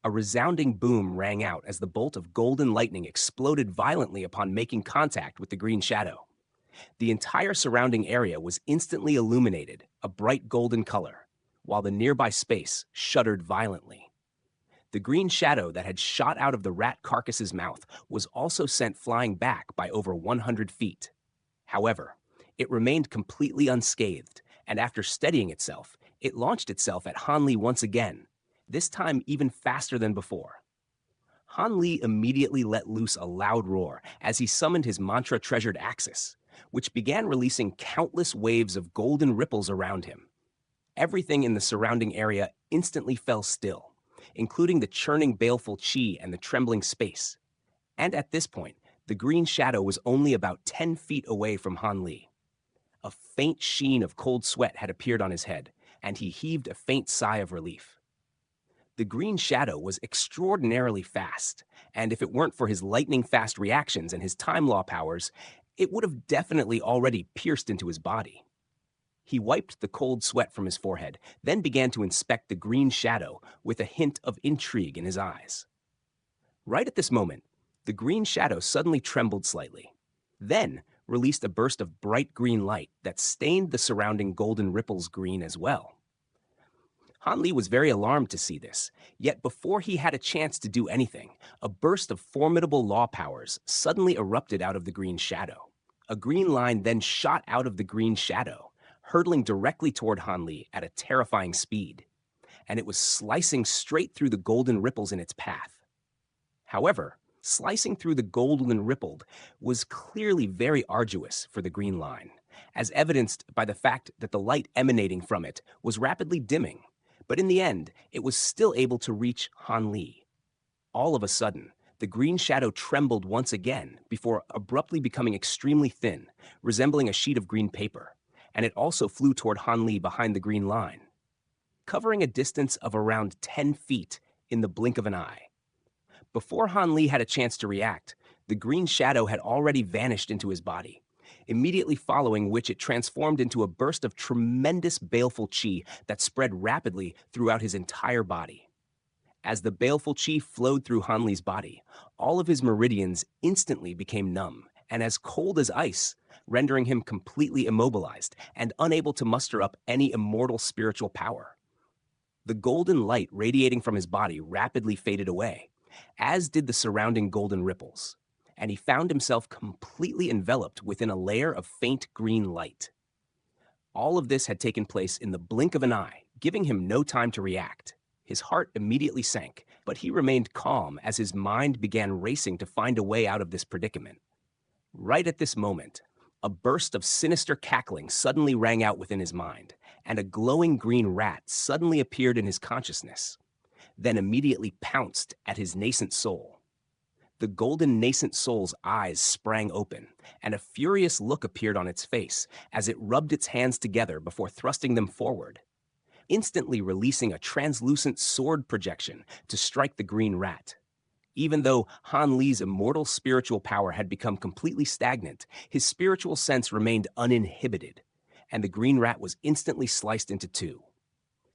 A resounding boom rang out as the bolt of golden lightning exploded violently upon making contact with the green shadow. The entire surrounding area was instantly illuminated, a bright golden color, while the nearby space shuddered violently. The green shadow that had shot out of the rat carcass's mouth was also sent flying back by over 100 feet. However, it remained completely unscathed, and after steadying itself, it launched itself at Han Li once again, this time even faster than before. Han Li immediately let loose a loud roar as he summoned his mantra-treasured axis, which began releasing countless waves of golden ripples around him. Everything in the surrounding area instantly fell still, including the churning baleful chi and the trembling space. And at this point, the green shadow was only about 10 feet away from Han Li. A faint sheen of cold sweat had appeared on his head, and he heaved a faint sigh of relief. The green shadow was extraordinarily fast, and if it weren't for his lightning-fast reactions and his time law powers, it would have definitely already pierced into his body. He wiped the cold sweat from his forehead, then began to inspect the green shadow with a hint of intrigue in his eyes. Right at this moment, the green shadow suddenly trembled slightly, then released a burst of bright green light that stained the surrounding golden ripples green as well. Han Li was very alarmed to see this, yet before he had a chance to do anything, a burst of formidable law powers suddenly erupted out of the green shadow. A green line then shot out of the green shadow, hurtling directly toward Han Li at a terrifying speed, and it was slicing straight through the golden ripples in its path. However, slicing through the golden rippled was clearly very arduous for the green line, as evidenced by the fact that the light emanating from it was rapidly dimming. But in the end, it was still able to reach Han Li. All of a sudden, the green shadow trembled once again before abruptly becoming extremely thin, resembling a sheet of green paper, and it also flew toward Han Li behind the green line, covering a distance of around 10 feet in the blink of an eye. Before Han Li had a chance to react, the green shadow had already vanished into his body, immediately following which it transformed into a burst of tremendous baleful chi that spread rapidly throughout his entire body. As the baleful chi flowed through Han Li's body, all of his meridians instantly became numb and as cold as ice, rendering him completely immobilized and unable to muster up any immortal spiritual power. The golden light radiating from his body rapidly faded away, as did the surrounding golden ripples, and he found himself completely enveloped within a layer of faint green light. All of this had taken place in the blink of an eye, giving him no time to react. His heart immediately sank, but he remained calm as his mind began racing to find a way out of this predicament. Right at this moment, a burst of sinister cackling suddenly rang out within his mind, and a glowing green rat suddenly appeared in his consciousness, then immediately pounced at his nascent soul. The golden nascent soul's eyes sprang open, and a furious look appeared on its face as it rubbed its hands together before thrusting them forward, instantly releasing a translucent sword projection to strike the green rat. Even though Han Li's immortal spiritual power had become completely stagnant, his spiritual sense remained uninhibited, and the green rat was instantly sliced into two.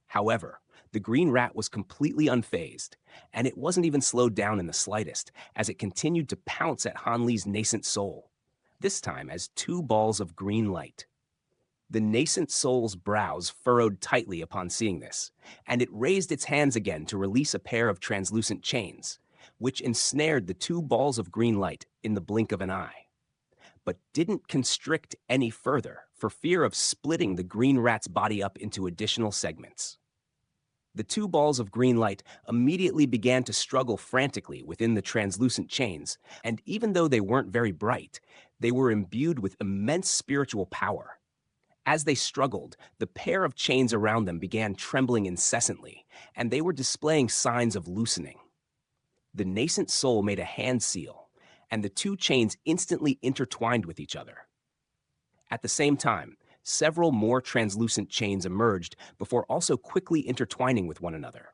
However, the green rat was completely unfazed, and it wasn't even slowed down in the slightest as it continued to pounce at Han Li's nascent soul, this time as two balls of green light. The nascent soul's brows furrowed tightly upon seeing this, and it raised its hands again to release a pair of translucent chains, which ensnared the two balls of green light in the blink of an eye, but didn't constrict any further for fear of splitting the green rat's body up into additional segments. The two balls of green light immediately began to struggle frantically within the translucent chains, and even though they weren't very bright, they were imbued with immense spiritual power. As they struggled, the pair of chains around them began trembling incessantly, and they were displaying signs of loosening. The nascent soul made a hand seal, and the two chains instantly intertwined with each other. At the same time, several more translucent chains emerged before also quickly intertwining with one another.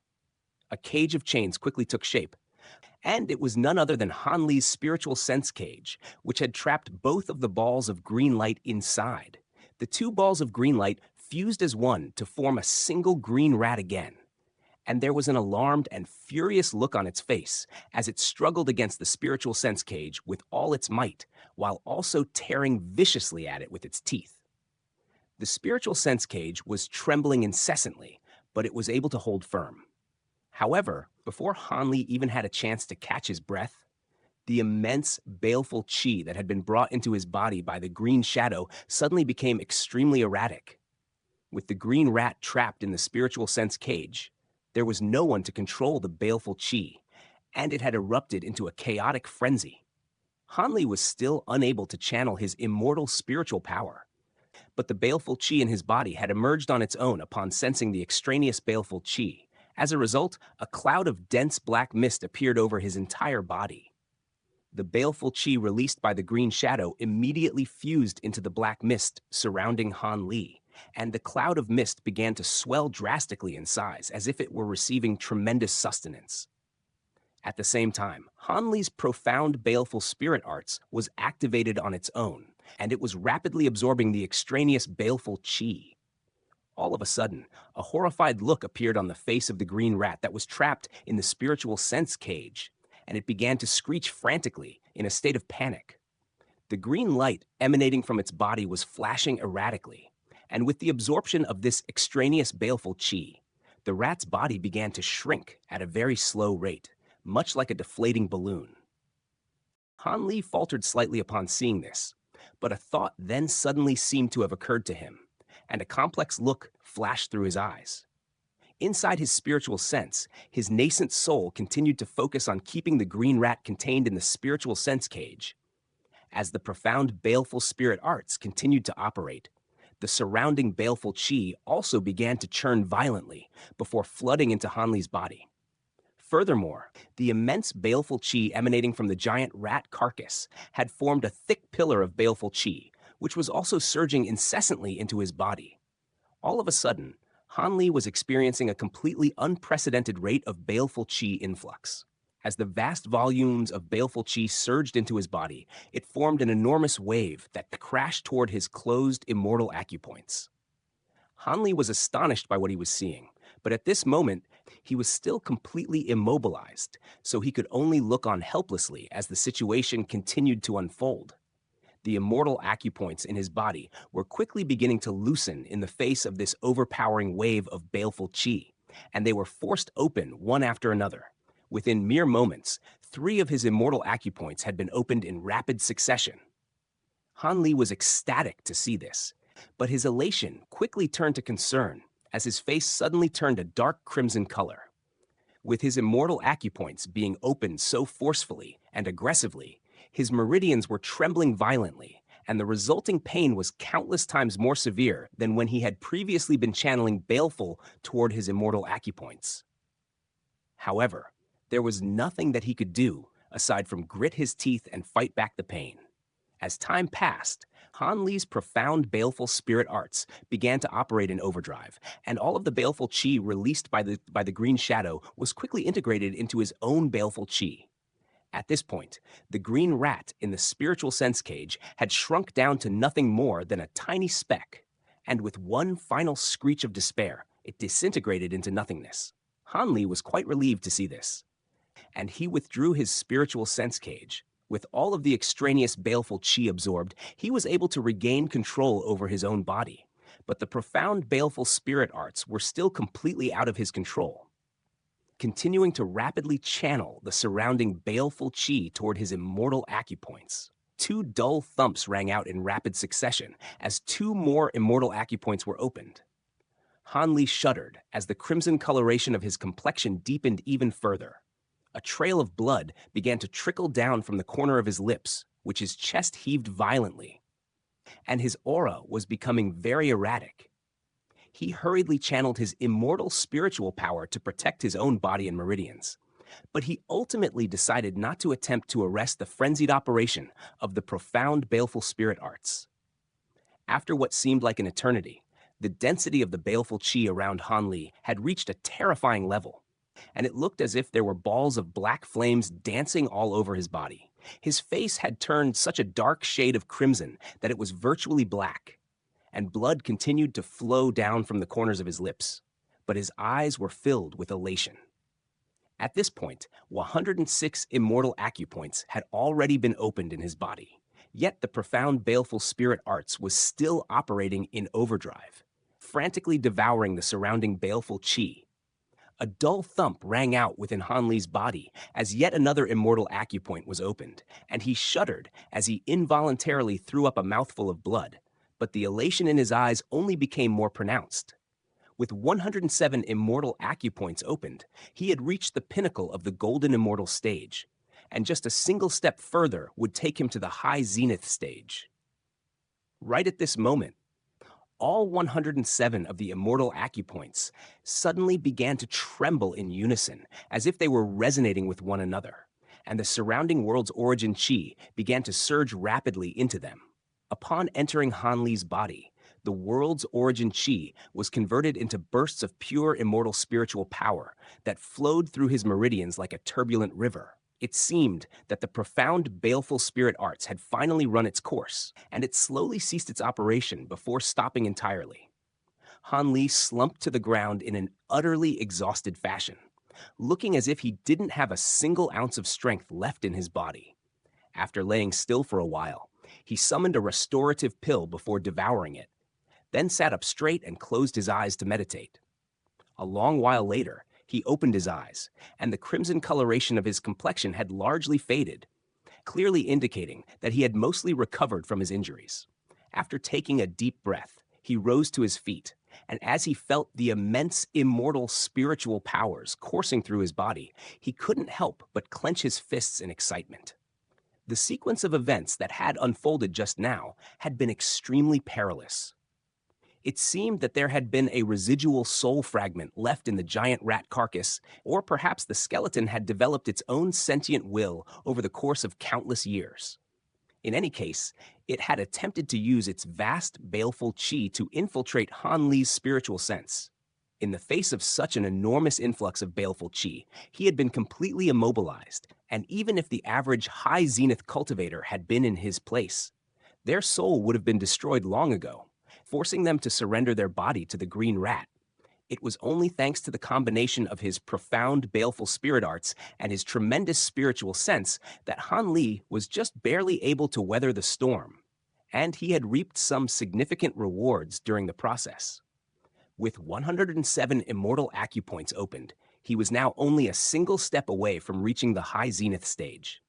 A cage of chains quickly took shape, and it was none other than Han Li's spiritual sense cage, which had trapped both of the balls of green light inside. The two balls of green light fused as one to form a single green rat again, and there was an alarmed and furious look on its face as it struggled against the spiritual sense cage with all its might, while also tearing viciously at it with its teeth. The spiritual sense cage was trembling incessantly, but it was able to hold firm. However, before Hanli even had a chance to catch his breath, the immense, baleful chi that had been brought into his body by the green shadow suddenly became extremely erratic. With the green rat trapped in the spiritual sense cage, there was no one to control the baleful chi, and it had erupted into a chaotic frenzy. Hanli was still unable to channel his immortal spiritual power, but the baleful chi in his body had emerged on its own upon sensing the extraneous baleful chi. As a result, a cloud of dense black mist appeared over his entire body. The baleful chi released by the green shadow immediately fused into the black mist surrounding Han Li, and the cloud of mist began to swell drastically in size as if it were receiving tremendous sustenance. At the same time, Han Li's profound baleful spirit arts was activated on its own, and it was rapidly absorbing the extraneous baleful chi. All of a sudden, a horrified look appeared on the face of the green rat that was trapped in the spiritual sense cage, and it began to screech frantically in a state of panic. The green light emanating from its body was flashing erratically, and with the absorption of this extraneous baleful chi, the rat's body began to shrink at a very slow rate, much like a deflating balloon. Han Li faltered slightly upon seeing this, but a thought then suddenly seemed to have occurred to him, and a complex look flashed through his eyes. Inside his spiritual sense, his nascent soul continued to focus on keeping the green rat contained in the spiritual sense cage. As the profound baleful spirit arts continued to operate, the surrounding baleful chi also began to churn violently before flooding into Hanli's body. Furthermore, the immense baleful chi emanating from the giant rat carcass had formed a thick pillar of baleful chi, which was also surging incessantly into his body. All of a sudden, Han Li was experiencing a completely unprecedented rate of baleful chi influx. As the vast volumes of baleful chi surged into his body, it formed an enormous wave that crashed toward his closed immortal acupoints. Han Li was astonished by what he was seeing, but at this moment, he was still completely immobilized, so he could only look on helplessly as the situation continued to unfold. The immortal acupoints in his body were quickly beginning to loosen in the face of this overpowering wave of baleful chi, and they were forced open one after another. Within mere moments, 3 of his immortal acupoints had been opened in rapid succession. Han Li was ecstatic to see this, but his elation quickly turned to concern as his face suddenly turned a dark crimson color. With his immortal acupoints being opened so forcefully and aggressively, his meridians were trembling violently, and the resulting pain was countless times more severe than when he had previously been channeling baleful toward his immortal acupoints. However, there was nothing that he could do aside from grit his teeth and fight back the pain. As time passed, Han Li's profound baleful spirit arts began to operate in overdrive, and all of the baleful chi released by the green shadow was quickly integrated into his own baleful chi. At this point, the green rat in the spiritual sense cage had shrunk down to nothing more than a tiny speck, and with one final screech of despair, it disintegrated into nothingness. Han Li was quite relieved to see this, and he withdrew his spiritual sense cage. With all of the extraneous baleful chi absorbed, he was able to regain control over his own body, but the profound baleful spirit arts were still completely out of his control. Continuing to rapidly channel the surrounding baleful chi toward his immortal acupoints, 2 dull thumps rang out in rapid succession as 2 more immortal acupoints were opened. Han Li shuddered as the crimson coloration of his complexion deepened even further. A trail of blood began to trickle down from the corner of his lips, which his chest heaved violently, and his aura was becoming very erratic. He hurriedly channeled his immortal spiritual power to protect his own body and meridians, but he ultimately decided not to attempt to arrest the frenzied operation of the profound baleful spirit arts. After what seemed like an eternity, the density of the baleful chi around Han Li had reached a terrifying level, and it looked as if there were balls of black flames dancing all over his body. His face had turned such a dark shade of crimson that it was virtually black, and blood continued to flow down from the corners of his lips. but his eyes were filled with elation. At this point, 106 immortal acupoints had already been opened in his body, yet the profound baleful spirit arts was still operating in overdrive, frantically devouring the surrounding baleful qi. A dull thump rang out within Han Li's body as yet another immortal acupoint was opened, and he shuddered as he involuntarily threw up a mouthful of blood, but the elation in his eyes only became more pronounced. With 107 immortal acupoints opened, he had reached the pinnacle of the golden immortal stage, and just a single step further would take him to the high zenith stage. Right at this moment, all 107 of the immortal acupoints suddenly began to tremble in unison, as if they were resonating with one another, and the surrounding world's origin qi began to surge rapidly into them. Upon entering Han Li's body, the world's origin qi was converted into bursts of pure immortal spiritual power that flowed through his meridians like a turbulent river. It seemed that the profound baleful spirit arts had finally run its course, and it slowly ceased its operation before stopping entirely. Han Li slumped to the ground in an utterly exhausted fashion, looking as if he didn't have a single ounce of strength left in his body. After laying still for a while, he summoned a restorative pill before devouring it, then sat up straight and closed his eyes to meditate. A long while later, he opened his eyes, and the crimson coloration of his complexion had largely faded, clearly indicating that he had mostly recovered from his injuries. After taking a deep breath, he rose to his feet, and as he felt the immense immortal spiritual powers coursing through his body, he couldn't help but clench his fists in excitement. The sequence of events that had unfolded just now had been extremely perilous. It seemed that there had been a residual soul fragment left in the giant rat carcass, or perhaps the skeleton had developed its own sentient will over the course of countless years. In any case, it had attempted to use its vast, baleful qi to infiltrate Han Li's spiritual sense. In the face of such an enormous influx of baleful qi, he had been completely immobilized, and even if the average high zenith cultivator had been in his place, their soul would have been destroyed long ago, forcing them to surrender their body to the green rat. It was only thanks to the combination of his profound baleful spirit arts and his tremendous spiritual sense that Han Li was just barely able to weather the storm, and he had reaped some significant rewards during the process. With 107 immortal acupoints opened, he was now only a single step away from reaching the high zenith stage.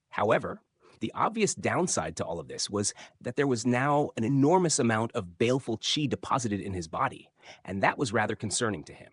However, the obvious downside to all of this was that there was now an enormous amount of baleful qi deposited in his body, and that was rather concerning to him.